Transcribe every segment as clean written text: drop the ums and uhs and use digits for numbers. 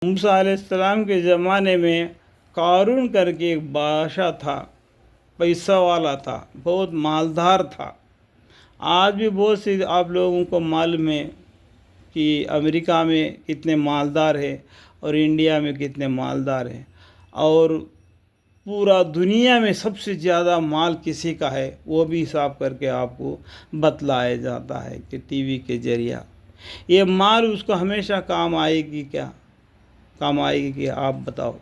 موسیٰ علیہ السلام کے زمانے میں قارون کر کے ایک بادشاہ تھا، پیسہ والا تھا، بہت مالدار تھا۔ آج بھی بہت سی آپ لوگوں کو معلوم ہے کہ امریکہ میں کتنے مالدار ہیں اور انڈیا میں کتنے مالدار ہیں، اور پورا دنیا میں سب سے زیادہ مال کسی کا ہے وہ بھی حساب کر کے آپ کو بتلایا جاتا ہے کہ ٹی وی کے ذریعہ یہ مال اس کو ہمیشہ کام آئے گی کہ آپ بتاؤ؟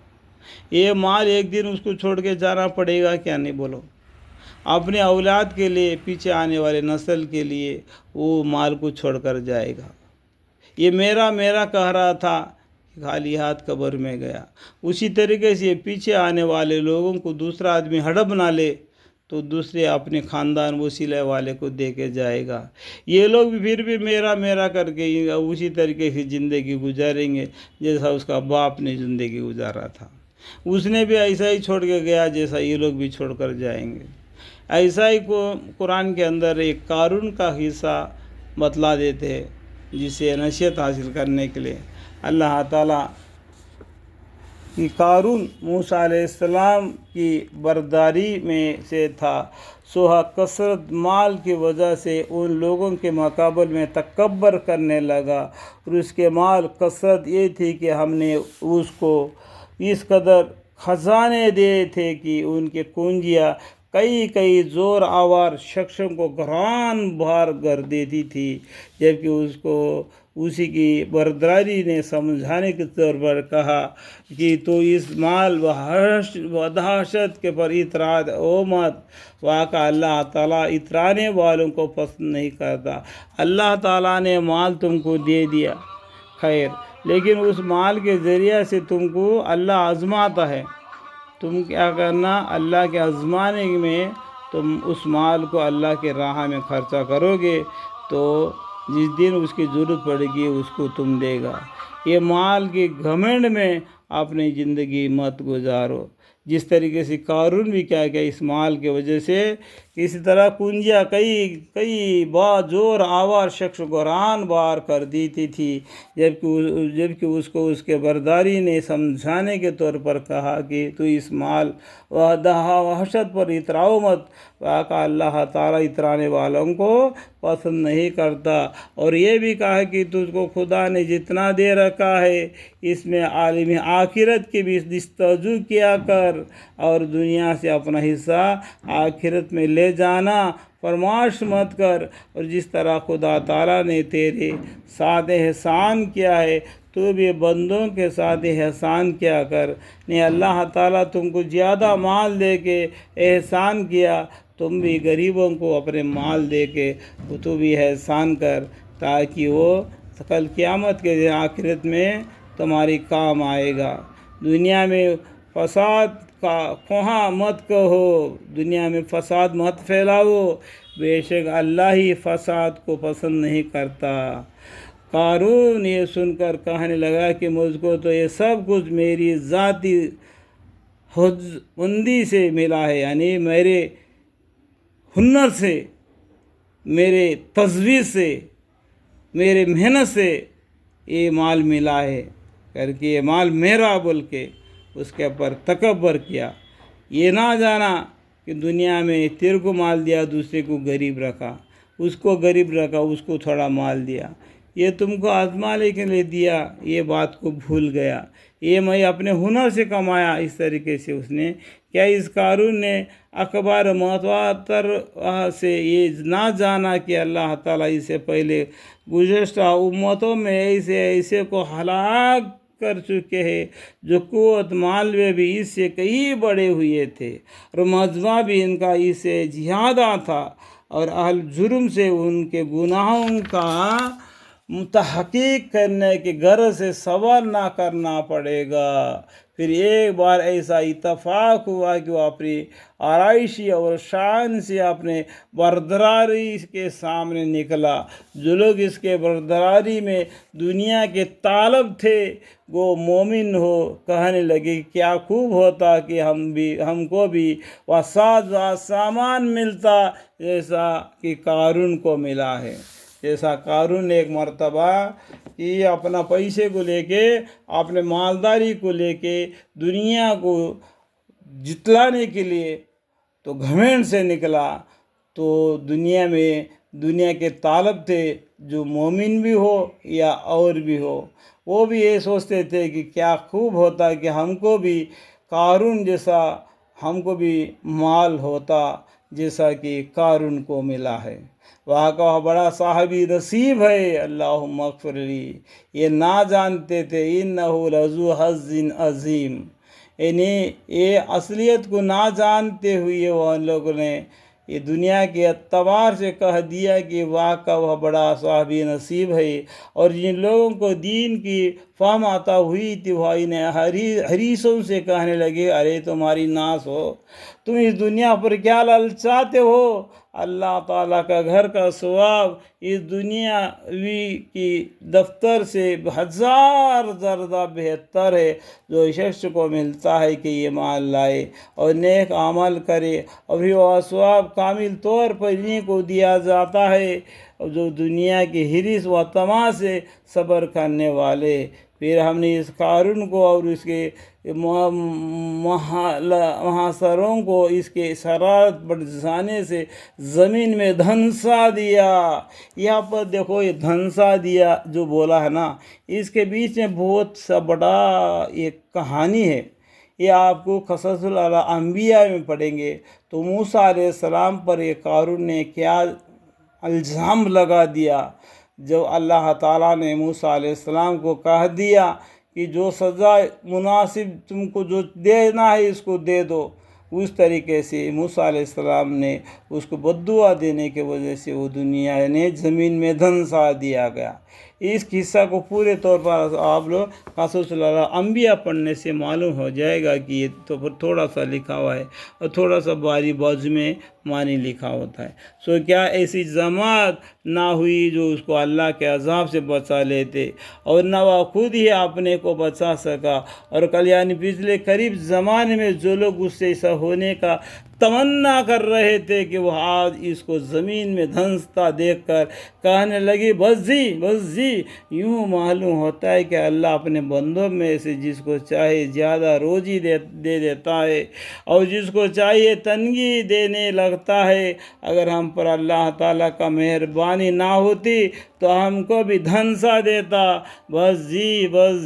یہ مال ایک دن اس کو چھوڑ کے جانا پڑے گا کیا؟ نہیں بولو۔ اپنے اولاد کے لیے، پیچھے آنے والے نسل کے لیے وہ مال کو چھوڑ کر جائے گا۔ یہ میرا کہہ رہا تھا، خالی ہاتھ قبر میں گیا۔ اسی طریقے سے پیچھے آنے والے لوگوں کو دوسرا آدمی ہڑپ نہ لے تو دوسرے اپنے خاندان وسیلے والے کو دے کے جائے گا۔ یہ لوگ پھر بھی میرا کر کے اسی طریقے سے زندگی گزاریں گے جیسا اس کا باپ نے زندگی گزارا تھا۔ اس نے بھی ایسا ہی چھوڑ کے گیا جیسا یہ لوگ بھی چھوڑ کر جائیں گے۔ ایسا ہی قرآن کے اندر ایک قارون کا حصہ بتلا دیتے ہیں، جسے نصیحت حاصل کرنے کے لیے اللہ تعالیٰ کہ قارون موسیٰ علیہ السلام کی برداری میں سے تھا، سو کثرت مال کی وجہ سے ان لوگوں کے مقابل میں تکبر کرنے لگا، اور اس کے مال کثرت یہ تھی کہ ہم نے اس کو اس قدر خزانے دیے تھے کہ ان کے کنجیاں کئی زور آور شخصوں کو گران بھار کر دیتی تھی، جبکہ اس کو اسی کی برداری نے سمجھانے کے طور پر کہا کہ تو اس مال و دہشت کے پر اطراء او مت۔ واقع اللہ تعالیٰ اترانے والوں کو پسند نہیں کرتا۔ اللہ تعالیٰ نے مال تم کو دے دیا، خیر، لیکن اس مال کے ذریعہ سے تم کو اللہ آزماتا ہے۔ تم کیا کرنا؟ اللہ کے آزمانے میں تم اس مال کو اللہ کے راہ میں خرچہ کرو گے تو جس دن اس کی ضرورت پڑے گی اس کو تم دے گا۔ یہ مال کے گھمنڈ میں اپنی زندگی مت گزارو، جس طریقے سے قارون بھی کیا اس مال کی وجہ سے اسی طرح کنجیاں کئی زور آور شخص کو ران بار کر دیتی تھی، جبکہ اس کو اس کے برداری نے سمجھانے کے طور پر کہا کہ تو اس مال و دہشت پر اتراؤ مت۔ واقع اللہ تعالیٰ اترانے والوں کو پسند نہیں کرتا۔ اور یہ بھی کہا کہ تجھ کو خدا نے جتنا دے رکھا ہے اس میں عالم آخرت کی بھی جستجو کیا کر، اور دنیا سے اپنا حصہ آخرت میں لے جانا فرمائش مت کر۔ اور جس طرح خدا تعالیٰ نے تیرے ساتھ احسان کیا ہے تو بھی بندوں کے ساتھ احسان کیا کر۔ نے اللہ تعالیٰ تم کو زیادہ مال دے کے احسان کیا، تم بھی غریبوں کو اپنے مال دے کے تو بھی احسان کر، تاکہ وہ کل قیامت کے دن آخرت میں تمہاری کام آئے گا۔ دنیا میں فساد کا خواہاں مت کہو، دنیا میں فساد مت پھیلاؤ، بے شک اللہ ہی فساد کو پسند نہیں کرتا۔ قارون یہ سن کر کہنے لگا کہ مجھ کو تو یہ سب کچھ میری ذاتی ہنردی سے ملا ہے، یعنی میرے ہنر سے، میرے تجویز سے، میرے محنت سے یہ مال ملا ہے کر کے یہ مال میرا بول کے اس کے اوپر تکبر کیا۔ یہ نہ جانا کہ دنیا میں تیرے کو مال دیا، دوسرے کو غریب رکھا، اس کو غریب رکھا، اس کو تھوڑا مال دیا، یہ تم کو آزمانے کے لیے دیا، یہ بات کو بھول گیا، یہ میں اپنے ہنر سے کمایا۔ اس طریقے سے اس نے کیا اس قارون نے اخبار متواتر سے یہ نہ جانا کہ اللہ تعالیٰ اس سے پہلے گزشتہ امتوں میں ایسے کو ہلاک کر چکے ہیں جو قوت مال میں بھی اس سے کئی بڑے ہوئے تھے، اور مجمع بھی ان کا اس سے زیادہ تھا، اور اہل جرم سے ان کے گناہوں کا تحقیق کرنے کی غرض سے سوال نہ کرنا پڑے گا۔ پھر ایک بار ایسا اتفاق ہوا کہ وہ اپنی آرائشی اور شان سے اپنے بردراری کے سامنے نکلا۔ جو لوگ اس کے بردراری میں دنیا کے طالب تھے وہ مومن ہو، کہنے لگے کیا خوب ہوتا کہ ہم کو بھی وہ ساز و سامان ملتا جیسا کہ قارون کو ملا ہے۔ جیسا قارون نے ایک مرتبہ کہ اپنا پیسے کو لے کے، اپنے مالداری کو لے کے، دنیا کو جتلانے کے لیے تو گھمنڈ سے نکلا، تو دنیا کے طالب تھے، جو مومن بھی ہو یا اور بھی ہو، وہ بھی یہ سوچتے تھے کہ کیا خوب ہوتا کہ ہم کو بھی قارون جیسا، ہم کو بھی مال ہوتا جیسا کہ قارون کو ملا ہے۔ وہاں کا بڑا صاحبی نصیب ہے، اللہم اغفر لی، یہ نہ جانتے تھے انہ لذو حظ عظیم، یعنی یہ اصلیت کو نہ جانتے ہوئے وہ لوگوں نے یہ دنیا کے اعتبار سے کہہ دیا کہ واقعہ وہ بڑا صاحب نصیب ہے۔ اور جن لوگوں کو دین کی فہم عطا ہوئی تھی وہ انہیں حریصوں سے کہنے لگے، ارے تمہاری ناس ہو، تم اس دنیا پر کیا لالچاتے ہو؟ اللہ تعالیٰ کا گھر کا ثواب اس دنیاوی کی دفتر سے 1000 درجہ بہتر ہے، جو شخص کو ملتا ہے کہ یہ مال لائے اور نیک عمل کرے، اور پھر وہ ثواب کامل طور پر انہیں کو دیا جاتا ہے جو دنیا کی حرص و طمع سے صبر کرنے والے۔ پھر ہم نے اس قارون کو اور اس کے محاصروں کو اس کے شرارت بڑھانے سے زمین میں دھنسا دیا۔ یہاں پر دیکھو، یہ دھنسا دیا جو بولا ہے نا، اس کے بیچ میں بہت سا بڑا ایک کہانی ہے۔ یہ آپ کو قصص الانبیاء میں پڑھیں گے تو موسیٰ علیہ السلام پر یہ قارون نے کیا الزام لگا دیا، جو اللہ تعالیٰ نے موسیٰ علیہ السلام کو کہہ دیا کہ جو سزا مناسب تم کو جو دینا ہے اس کو دے دو، اس طریقے سے موسیٰ علیہ السلام نے اس کو بددعا دینے کی وجہ سے وہ دنیا نے زمین میں دھنسا دیا گیا۔ اس قصہ کو پورے طور پر آپ لوگ قصص الانبیاء پڑھنے سے معلوم ہو جائے گا کہ یہ تو تھوڑا سا لکھا ہوا ہے اور تھوڑا سا باری بازو میں معنی لکھا ہوتا ہے۔ سو کیا ایسی جماعت نہ ہوئی جو اس کو اللہ کے عذاب سے بچا لیتے، اور نہ وہ خود ہی اپنے کو بچا سکا، اور کل یعنی پچھلے قریب زمانے میں جو لوگ اس سے ایسا ہونے کا تمنا کر رہے تھے کہ وہ آج اس کو زمین میں دھنستا دیکھ کر کہنے لگی بس جی، یوں معلوم ہوتا ہے کہ اللہ اپنے بندوں میں سے جس کو چاہے زیادہ روزی دے دیتا ہے اور جس کو چاہیے تنگی دینے لگتا ہے۔ اگر ہم پر اللہ تعالیٰ کا مہربانی نہ ہوتی تو ہم کو بھی دھنسا دیتا۔ بس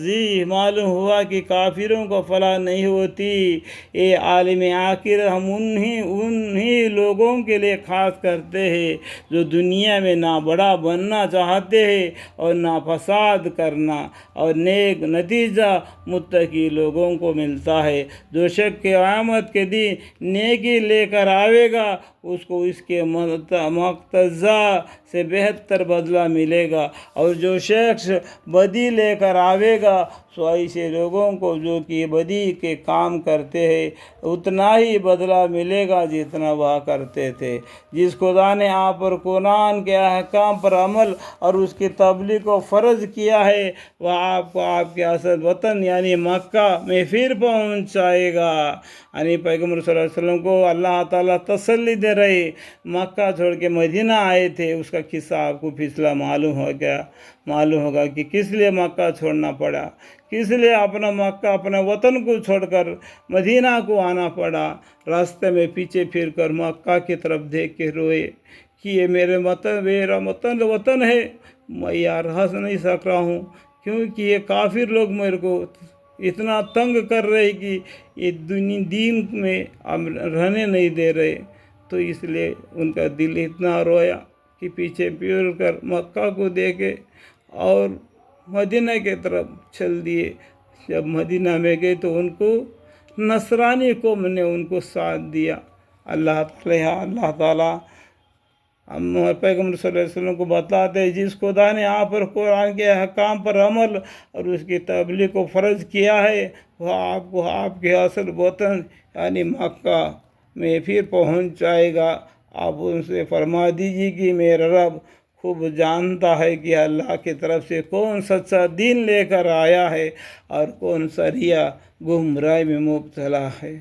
جی، معلوم ہوا کہ کافروں کو فلاح نہیں ہوتی۔ اے عالم آخر، ہم انہی لوگوں کے لیے خاص کرتے ہیں جو دنیا میں نہ بڑا بننا چاہتے ہیں اور نہ فساد کرنا، اور نیک نتیجہ متقی لوگوں کو ملتا ہے۔ جو شخص قیامت کے دن نیکی لے کر آئے گا اس کو اس کے مقتضا سے بہتر بدلہ ملے گا، اور جو شخص بدی لے کر آئے گا سو ایسے لوگوں کو جو کہ بدی کے کام کرتے ہیں اتنا ہی بدلہ ملے گا جتنا وہ کرتے تھے۔ جس خدا نے آپ پر قرآن کے احکام پر عمل اور اس کی تبلیغ کو فرض کیا ہے، وہ آپ کو آپ کے اصل وطن یعنی مکہ میں پھر پہنچائے گا۔ یعنی پیغمبر صلی اللہ علیہ وسلم کو اللہ تعالیٰ تسلی دے رہے، مکہ چھوڑ کے مدینہ آئے تھے، اس کا قصہ آپ کو پچھلا معلوم ہوگا کہ کس لیے مکہ چھوڑنا پڑا، کس لیے اپنا مکہ اپنا وطن کو چھوڑ کر مدینہ کو آنا پڑا۔ راستے میں پیچھے پھر کر مکہ کی طرف دیکھ کے روئے کہ یہ میرا وطن ہے، میں یار ہنس نہیں سک رہا ہوں کیونکہ یہ کافر لوگ میرے کو اتنا تنگ کر رہے کہ یہ دین میں رہنے نہیں دے رہے، تو اس لیے ان کا دل اتنا رویا کہ پیچھے پھر کر مکہ کو دیکھے اور مدینہ کی طرف چل دیے۔ جب مدینہ میں گئے تو ان کو نصرانی قوم نے ان کو ساتھ دیا۔ اللہ تعالیٰ ہم پیغمبر صلی اللہ علیہ وسلم کو بتاتے ہیں جس خدا نے آپ پر قرآن کے احکام پر عمل اور اس کی تبلیغ کو فرض کیا ہے وہ آپ کو آپ کے اصل وطن یعنی مکہ میں پھر پہنچ جائے گا۔ آپ ان سے فرما دیجیے کہ میرا رب خوب جانتا ہے کہ اللہ کی طرف سے کون سچا دین لے کر آیا ہے اور کون سریا گمراہی میں مبتلا ہے،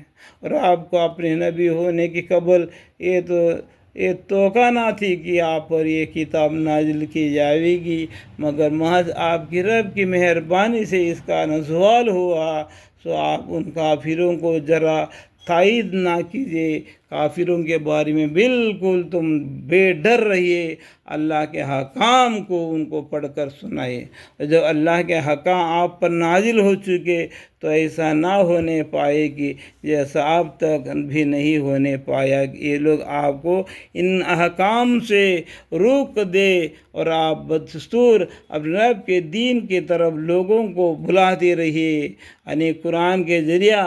اور آپ کو اپنے نبی ہونے کی قبل یہ تو یہ توقع نہ تھی کہ آپ پر یہ کتاب نازل کی جائے گی، مگر محض آپ کی رب کی مہربانی سے اس کا نزول ہوا۔ سو آپ ان کافروں کو ذرا تائید نہ کیجیے، کافروں کے بارے میں بالکل تم بے ڈر رہیے، اللہ کے حکام کو ان کو پڑھ کر سنائے۔ جب اللہ کے حکام آپ پر نازل ہو چکے تو ایسا نہ ہونے پائے گی جیسا اب تک بھی نہیں ہونے پایا کہ یہ لوگ آپ کو ان احکام سے روک دے اور آپ بدستور اپنے رب کے دین کی طرف لوگوں کو بلاتے رہیے، یعنی قرآن کے ذریعہ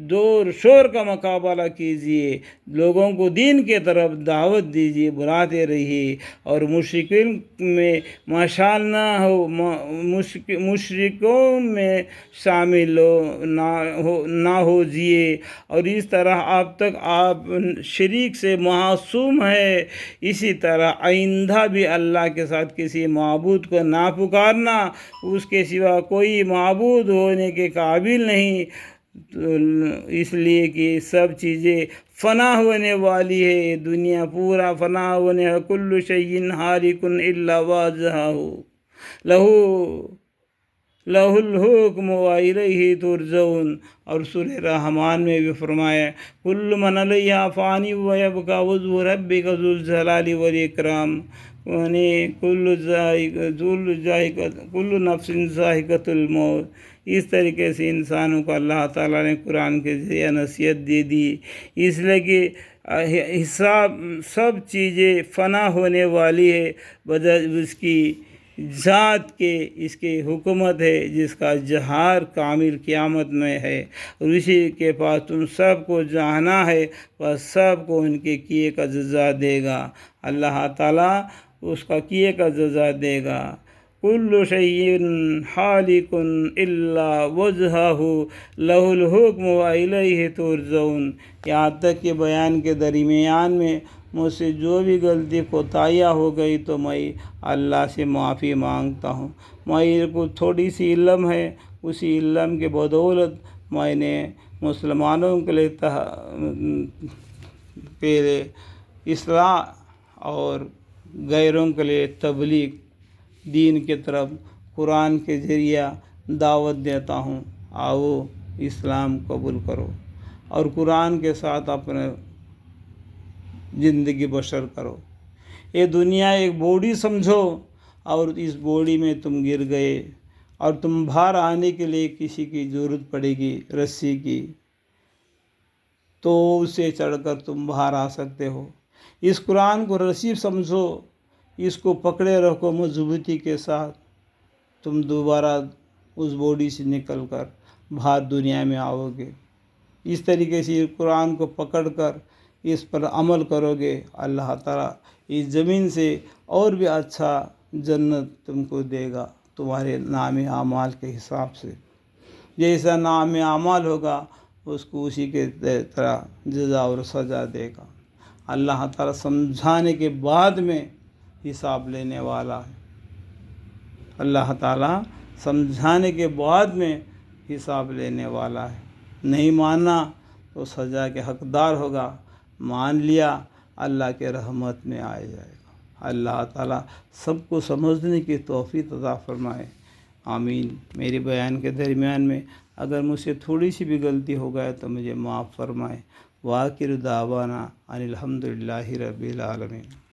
زور شور کا مقابلہ کیجیے، لوگوں کو دین کے طرف دعوت دیجیے، بلاتے رہیے، اور مشرکین میں مشال نہ ہو، مشرکوں میں شامل نہ ہو جیے، اور اس طرح اب تک آپ شریک سے معصوم ہے، اسی طرح آئندہ بھی اللہ کے ساتھ کسی معبود کو نہ پکارنا، اس کے سوا کوئی معبود ہونے کے قابل نہیں، اس لیے کہ سب چیزیں فنا ہونے والی ہے، یہ دنیا پورا فنا ہونے ہے، کل شیء ہالک الا وجہہ لہ الحکم والیہ ترجعون۔ اور سورہ رحمان میں بھی فرمایا کل من علیہا فان ویبقی وجہ ربک ذو الجلال والاکرام، یعنی کل نفس ذائقۃ الموت۔ اس طریقے سے انسانوں کو اللہ تعالیٰ نے قرآن کے ذریعہ نصیحت دے دی، اس لیے کہ حساب سب چیزیں فنا ہونے والی ہے، بجائے اس کی ذات کے اس کی حکومت ہے جس کا جہار کامل قیامت میں ہے، اور اسی کے پاس تم سب کو جانا ہے، بس سب کو ان کے کیے کا جزا دے گا، اللہ تعالیٰ اس کا کیے کا جزا دے گا۔ کل شیء ہالک الا وجہہ لہ الحکم والیہ ترجعون۔ یہاں تک کہ بیان کے درمیان میں مجھ سے جو بھی غلطی کوتاہیاں ہو گئی تو میں اللہ سے معافی مانگتا ہوں۔ میرے کو تھوڑی سی علم ہے، اسی علم کے بدولت میں نے مسلمانوں کے لیے اصلاح اور غیروں کے لیے تبلیغ دین کی طرف قرآن کے ذریعہ دعوت دیتا ہوں، آؤ اسلام قبول کرو اور قرآن کے ساتھ اپنے زندگی بسر کرو۔ یہ دنیا ایک بوڑی سمجھو، اور اس بوڑی میں تم گر گئے اور تم باہر آنے کے لیے کسی کی ضرورت پڑے گی رسی کی، تو اسے چڑھ کر تم باہر آ سکتے ہو۔ اس قرآن کو رسی سمجھو، اس کو پکڑے رکھو مضبوطی کے ساتھ، تم دوبارہ اس بوڑی سے نکل کر باہر دنیا میں آؤ گے۔ اس طریقے سے قرآن کو پکڑ کر اس پر عمل کرو گے، اللہ تعالیٰ اس زمین سے اور بھی اچھا جنت تم کو دے گا تمہارے نام اعمال کے حساب سے، جیسا نام اعمال ہوگا اس کو اسی کے طرح جزا اور سزا دے گا۔ اللہ تعالیٰ سمجھانے کے بعد میں حساب لینے والا ہے، اللہ تعالیٰ سمجھانے کے بعد میں حساب لینے والا ہے۔ نہیں ماننا تو سزا کے حقدار ہوگا، مان لیا اللہ کے رحمت میں آ جائے گا۔ اللہ تعالیٰ سب کو سمجھنے کی توفیق عطا فرمائے، آمین۔ میرے بیان کے درمیان میں اگر مجھ سے تھوڑی سی بھی غلطی ہو گئے تو مجھے معاف فرمائے۔ وآخر دعوانا ان الحمد للہ رب العالمین۔